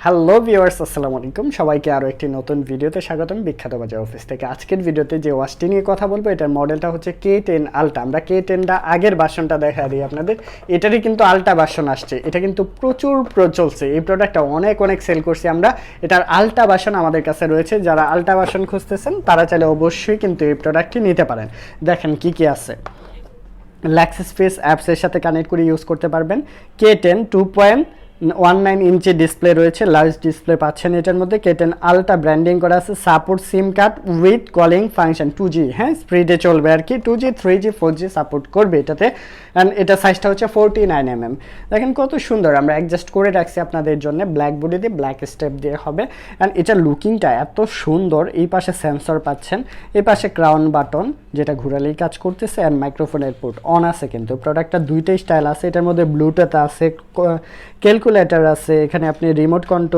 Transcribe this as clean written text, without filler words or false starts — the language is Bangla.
হ্যালো ভিউয়ার্স, আসসালামু আলাইকুম। সবাইকে আরও একটি নতুন ভিডিওতে স্বাগতম বিখ্যাত বাজার অফিস থেকে। আজকের ভিডিওতে যে ওয়াচটি নিয়ে কথা বলবো এটার মডেলটা হচ্ছে K10 আলট্রা। আমরা K10টা আগের ভার্সনটা দেখা দিই আপনাদের। এটারই কিন্তু আলট্রা ভার্সন আসছে। এটা কিন্তু প্রচুর চলছে। এই প্রোডাক্টটা অনেক সেল করছি আমরা। এটার আলট্রা ভার্সন আমাদের কাছে রয়েছে। যারা আলট্রা ভার্সন খুঁজতেছেন তারা চাইলে অবশ্যই কিন্তু এই প্রোডাক্টটি নিতে পারেন। দেখেন কি আছে। ল্যাক্সিস অ্যাপসের সাথে কানেক্ট করে ইউজ করতে পারবেন। K10 2.19 ইঞ্চি ডিসপ্লে রয়েছে, লার্জ ডিসপ্লে পাচ্ছেন এটার মধ্যে। K10 আলট্রা ব্র্যান্ডিং করা আছে, support SIM card with calling function 2G, হ্যাঁ স্পিডে চলবে আর কি। 2G 3G 4G সাপোর্ট করবে এটাতে। অ্যান্ড এটা সাইজটা হচ্ছে 49mm। দেখেন কত সুন্দর, আমরা অ্যাডজাস্ট করে রাখছি আপনাদের জন্য। ব্ল্যাক বডি দিয়ে ব্ল্যাক স্টেপ দিয়ে হবে। অ্যান্ড এটার লুকিংটা এত সুন্দর। এই পাশে সেন্সর পাচ্ছেন, এই পাশে ক্রাউন বাটন যেটা ঘুরালেই কাজ করতেছে, অ্যান্ড মাইক্রোফোনের পোর্ট অন আছে। কিন্তু প্রোডাক্টটা দুইটাই স্টাইল আছে। এটার মধ্যে ব্লুটুথ আছে, ক্যালকুলেটর আছে, এখানে আপনি রিমোট কন্ট্রোল